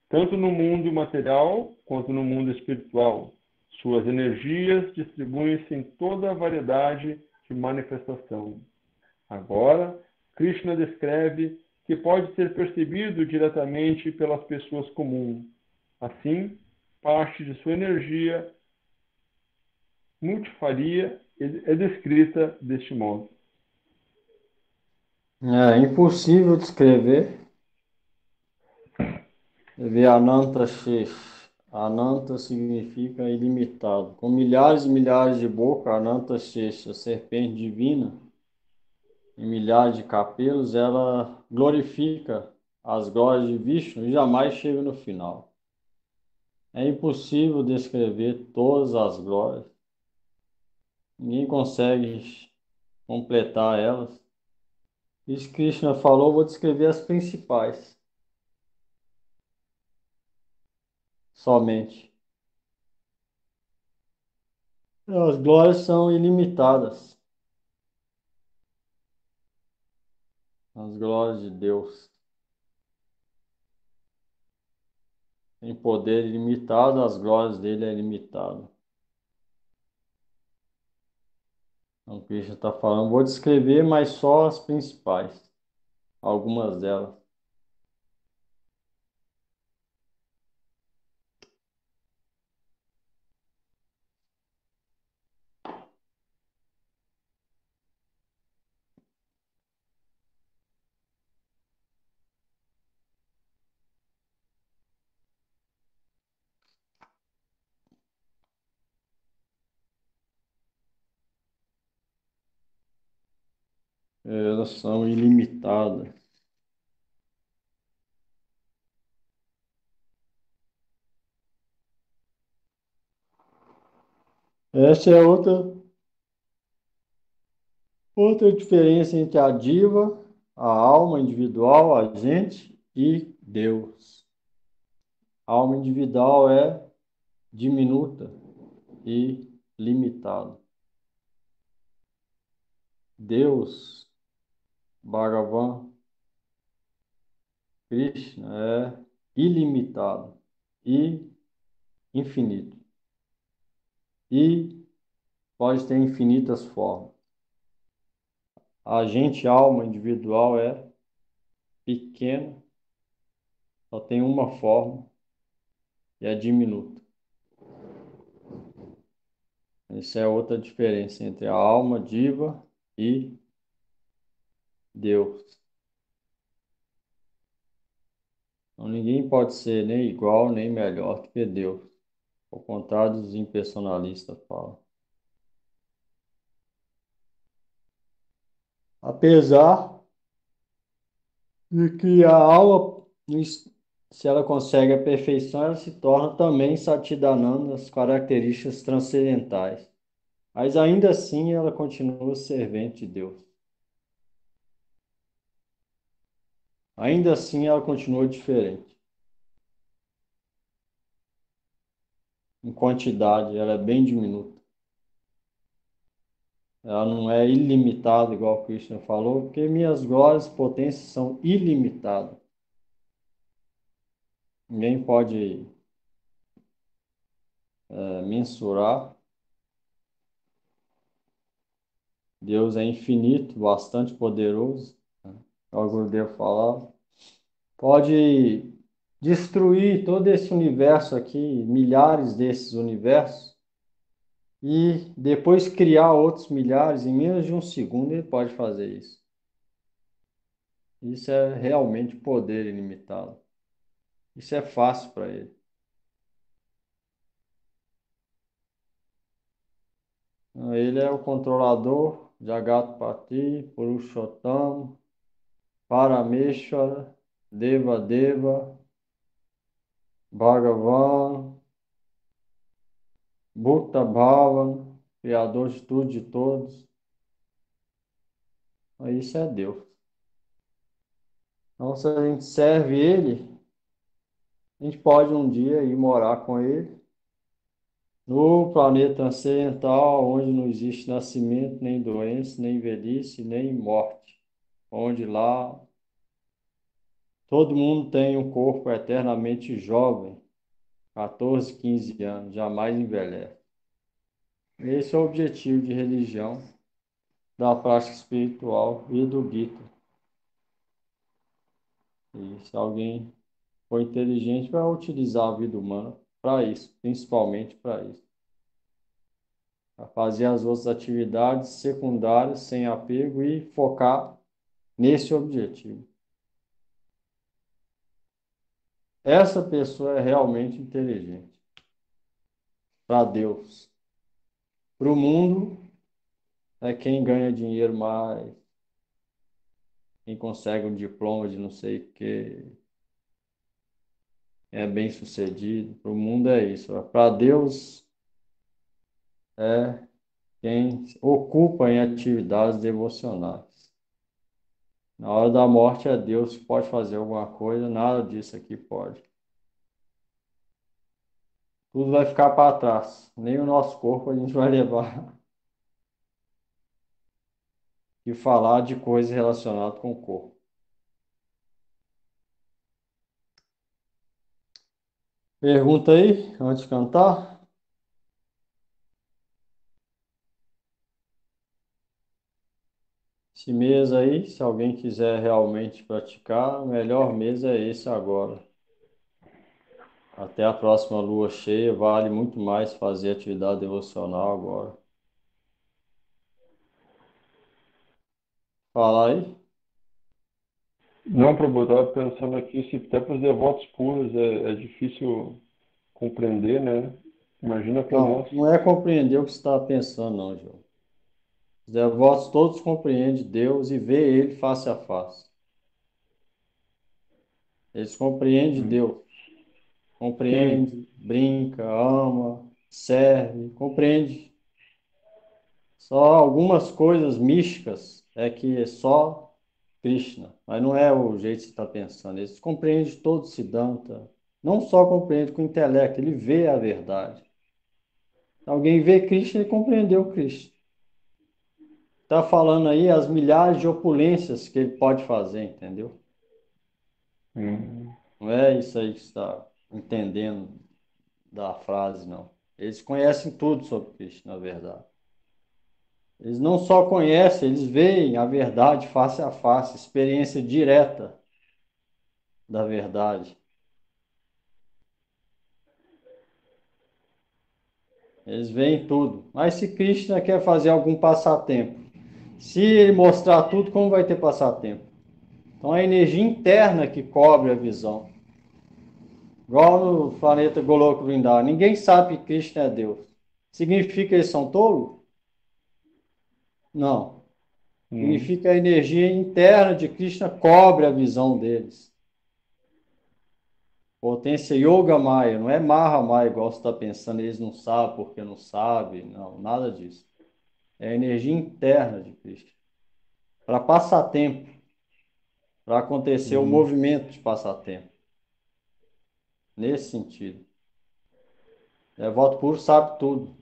Tanto no mundo material quanto no mundo espiritual, suas energias distribuem-se em toda a variedade de manifestação. Agora, Krishna descreve que pode ser percebido diretamente pelas pessoas comuns. Assim, parte de sua energia multifaria é descrita deste modo. É impossível descrever. Ver Ananta Shesh. Ananta significa ilimitado. Com milhares e milhares de bocas, Ananta Shesh, a serpente divina, e milhares de capelos, ela glorifica as glórias de Vishnu e jamais chega no final. É impossível descrever todas as glórias. Ninguém consegue completar elas. Isso que Krishna falou, vou descrever as principais. Somente. As glórias são ilimitadas. As glórias de Deus. Tem poder ilimitado, as glórias dele é limitado. Então, Krishna está falando, vou descrever, mas só as principais. Algumas delas. Elas são ilimitadas. Essa é outra diferença entre a diva, a alma individual, a gente e Deus. A alma individual é diminuta e limitada. Deus, Bhagavan, Krishna é ilimitado e infinito. E pode ter infinitas formas. A gente, alma individual, é pequena, só tem uma forma e é diminuta. Essa é outra diferença entre a alma diva e Deus. Então, ninguém pode ser nem igual nem melhor do que Deus. Ao contrário dos impersonalistas falam. Apesar de que a alma, se ela consegue a perfeição, ela se torna também Satidananda, as características transcendentais. Mas ainda assim ela continua servente de Deus. Ainda assim ela continua diferente. Em quantidade, ela é bem diminuta. Ela não é ilimitada, igual o Krishna falou, porque minhas glórias e potências são ilimitadas. Ninguém pode mensurar. Deus é infinito, bastante poderoso, né? O Gurudev falava. Pode destruir todo esse universo aqui, milhares desses universos, e depois criar outros milhares em menos de um segundo. Ele pode fazer isso. Isso é realmente poder ilimitado. Isso é fácil para ele. Ele é o controlador, Jagatpati, Purushottam, Parameshwara, Deva Deva, Bhagavan, Bhukta Bhavan, Criador de tudo e de todos. Isso é Deus. Então, se a gente serve Ele, a gente pode um dia ir morar com Ele no planeta transcendental, onde não existe nascimento, nem doença, nem velhice, nem morte. Onde lá todo mundo tem um corpo eternamente jovem, 14, 15 anos, jamais envelhece. Esse é o objetivo de religião, da prática espiritual e do Gita. E se alguém for inteligente, vai utilizar a vida humana para isso, principalmente para isso. Para fazer as outras atividades secundárias sem apego e focar nesse objetivo. Essa pessoa é realmente inteligente. Para Deus. Para o mundo, é quem ganha dinheiro mais, quem consegue um diploma de não sei o quê, é bem sucedido. Para o mundo é isso. Para Deus, é quem ocupa em atividades devocionais. Na hora da morte é Deus que pode fazer alguma coisa, nada disso aqui pode. Tudo vai ficar para trás. Nem o nosso corpo a gente vai levar e falar de coisas relacionadas com o corpo. Pergunta aí, antes de cantar. Esse mês aí, se alguém quiser realmente praticar, o melhor mês é esse agora. Até a próxima lua cheia, vale muito mais fazer atividade devocional agora. Fala aí. Não, Prabhu, eu estava pensando aqui, se até para os devotos puros é difícil compreender, né? Imagina para Não, nós. não é compreender o que você está pensando, não, João. Os devotos todos compreendem Deus e vê Ele face a face. Eles compreendem Hum. Deus, Sim, compreende, brinca, ama, serve, compreende Só algumas coisas místicas é que é só Krishna, mas não é o jeito que você está pensando. Ele compreende todo o Siddhanta, não só compreende com o intelecto, ele vê a verdade. Alguém vê Krishna e compreendeu Krishna. Está falando aí as milhares de opulências que ele pode fazer, entendeu? Não é isso aí que você está entendendo da frase, não. Eles conhecem tudo sobre Krishna, na verdade. Eles não só conhecem, eles veem a verdade face a face, experiência direta da verdade. Eles veem tudo. Mas se Krishna quer fazer algum passatempo, se ele mostrar tudo, como vai ter passatempo? Então a energia interna que cobre a visão. Igual no planeta Goloka Vrindavan. Ninguém sabe que Krishna é Deus. Significa que eles são tolos? Não. Significa que a energia interna de Krishna cobre a visão deles. Potência Yoga Maya, não é Maha Maya, igual você está pensando, eles não sabem porque não sabem. Não, nada disso. É a energia interna de Krishna. Para passatempo. Para acontecer o movimento de passatempo. Nesse sentido. Devoto puro sabe tudo.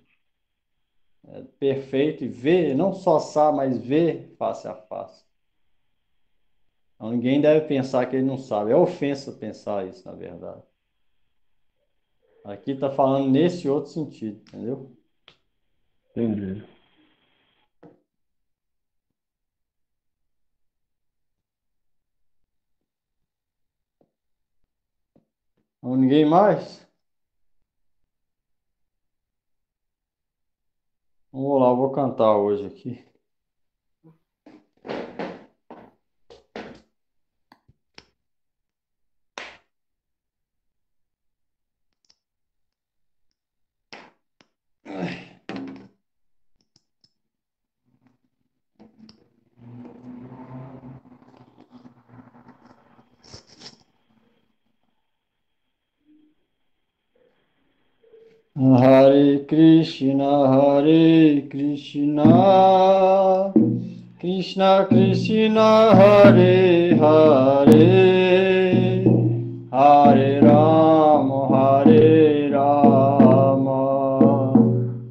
É perfeito e vê, não só sabe, mas vê face a face. Então, ninguém deve pensar que ele não sabe. É ofensa pensar isso, na verdade. Aqui está falando nesse outro sentido, entendeu? Entendi. Então, ninguém mais? Vamos lá, eu vou cantar hoje aqui. Hare Krishna, Krishna Krishna, Hare Hare, Hare Rama,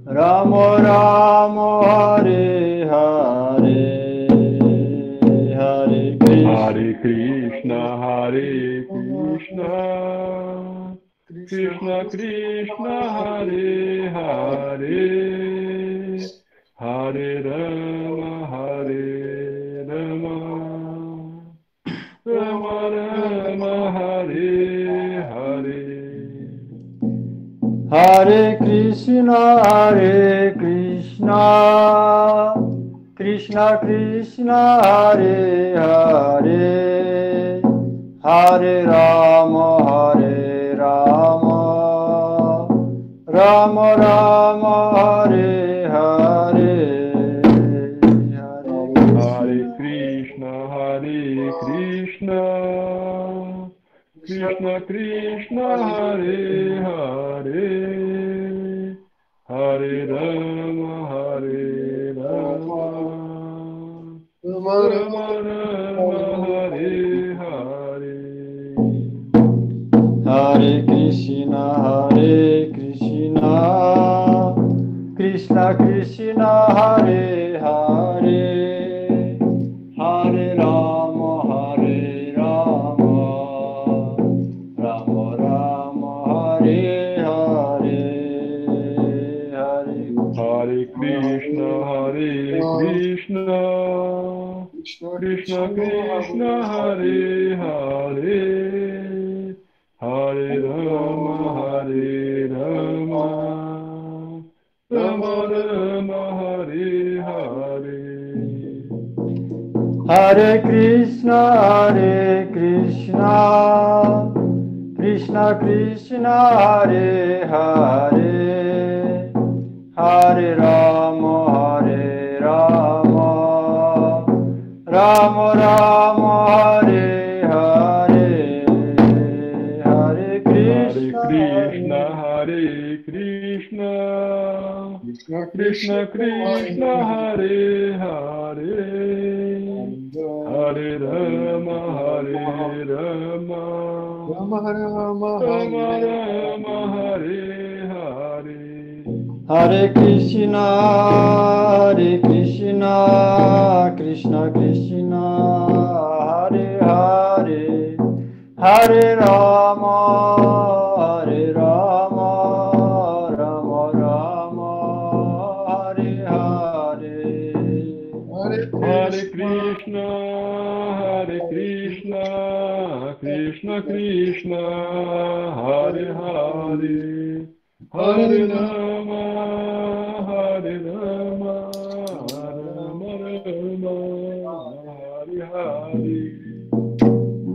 Rama Rama, Hare Hare, Hare Krishna. Hare Krishna, Hare Krishna, Krishna Krishna, Hare Hare, Hare Rama, Rama Rama, Hare Hare. Hare Krishna, Krishna Krishna, Hare Hare, Hare Rama, Rama Rama, Hare Hare, Hare Krishna, Krishna Krishna, Hare Hare, Hare Rama, Rama Rama, Hare Hare. Hare Krishna, Krishna Krishna, Hare Hare, Hare Rama, Rama Rama, Hare Hare, Hare. Hare Krishna, Krishna Krishna, Hare Hare, Hare Rama, Rama Rama, Hare Hare. Hare Krishna, Krishna Krishna, Hare Hare, Hare Rama, Rama Rama, Hare Hare, Hare Krishna, Hare Krishna, Krishna Krishna Krishna Krishna Hare Hare Hare Rama Hare Rama Rama Rama Rama Hare Rama Hare Hare Hare Krishna, Krishna Krishna, Hare Hare, Hare Rama, Rama Rama, Hare Hare. Hare Hare Krishna Krishna, Krishna Krishna, Hare Hare, Hare Rama, Rama Rama, Hare Hare.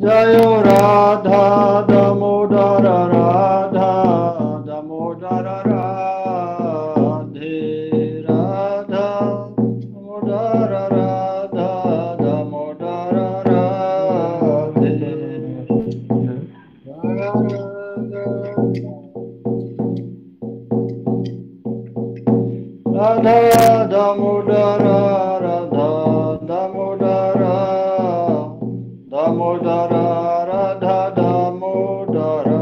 Jayo Radha Damodara Radha Damodara Radhe Radha Damodara Radha Damodara Radhe Radha Damodara Radha Damodara Damodara Radha Damodara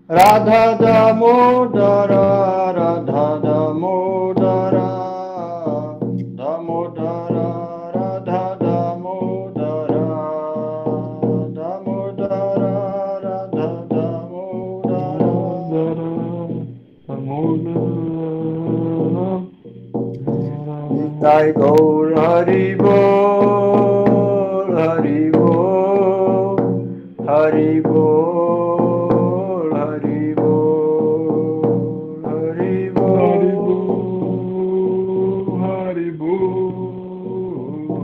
Radha Damodara Radha Damodara Damodara Radha Damodara Damodara Radha Damodara Nitai Gaur Hari Bol Hari Bol Hari Bol Hari Bol Hari Bol Hari Bol,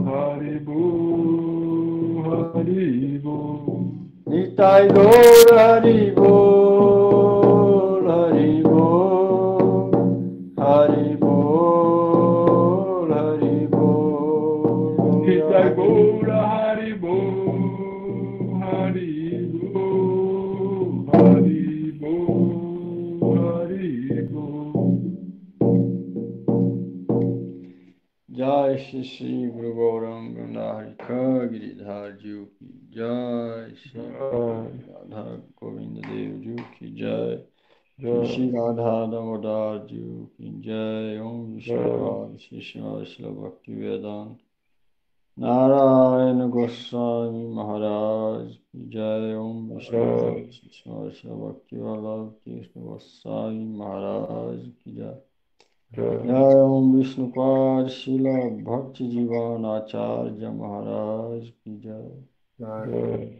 Hari Bol, Hari Bol. Nitai Gaur Hari Bol Hari Bol Hari Bol Hari Bol Nitai Gaur Hari Bol, Hari Bol, Hari Bol, Hari Bol. Jai Shri Shri Guru Gauranga Hari Giridhar Ji ki Jai Shri Radha Govinda Dev Ji ki Jai Shri Radha Damodar Ji ki Jai Om Vishnu Shri Srimad Shri Bhakti Vedanta Narayana Goswami Maharaj ki Jai Om Vishnu Shri Srimad Shri Bhakti Krishna Goswami Maharaj ki Jai Jai Om Vishnupad Srila Bhakti Jivan Acharya Maharaj ki Jai Jai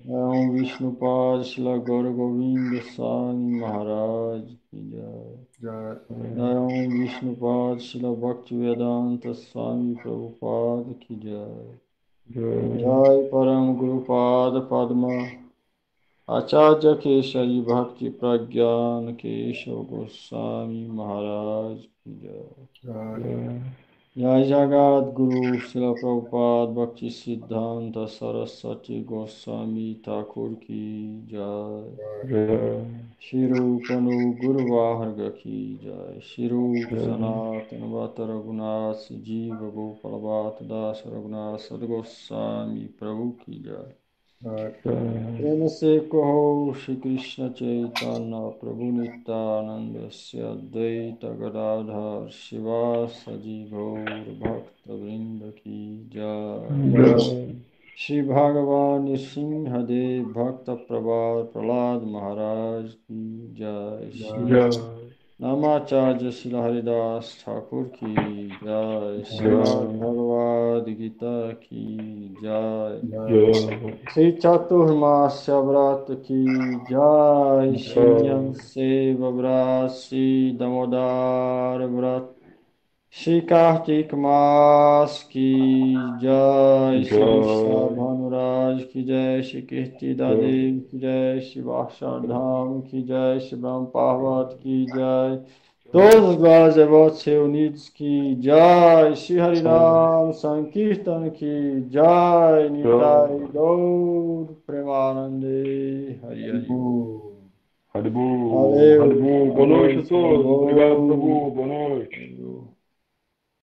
Om Vishnupad Srila Gaur Govinda Swami Maharaj ki Jai Jai Om Vishnupad Srila Bhakti Vedanta Swami Prabhupada ki Jai Jai Param Gurupad Padma Acharya Keshari Bhakti Pragyan Keshav Goswami Maharaj ki Jai Jai Jagat Guru Srila Prabhupada Bhakti Siddhanta Saraswati Goswami Thakur ki Jai Shri Rupanu Guru Vaharga ki Jai Shri Rup Sanatana Vata Raghunath Jiva Gopala Bhatta Das Raghunath Sadgoswami Prabhu ki Jai प्रेम से कहो श्री कृष्ण चैतन्य प्रभु नित्यानंद से अद्वैत गदाधर शिवासदि गौर भक्त वृंद की जय श्री भगवान सिंहदेव भक्त प्रभार प्रहलाद महाराज की जय श्री नामाचार्य श्री हरिदास ठाकुर की जय श्रीमद् भगवद गीता की जय श्री चातुर्मास्य व्रत की जय श्री सेव व्रत श्री दामोदर व्रत श्री कार्तिक मास की जय श्री भानुराज की जय श्री कीर्तिदा देव की जय श्री वाक्षर धाम की जय श्री ब्रह्म पार्वत की जय Todos os glórias devotos reunidos que Jai, Shri Harinam, Sankirtan que Jai, Nitai, Gaur, Premanande, Hari Hari. Haribu, Valeu, Haribu, boa noite a todos. Obrigado, Prabhu, boa noite. Valeu.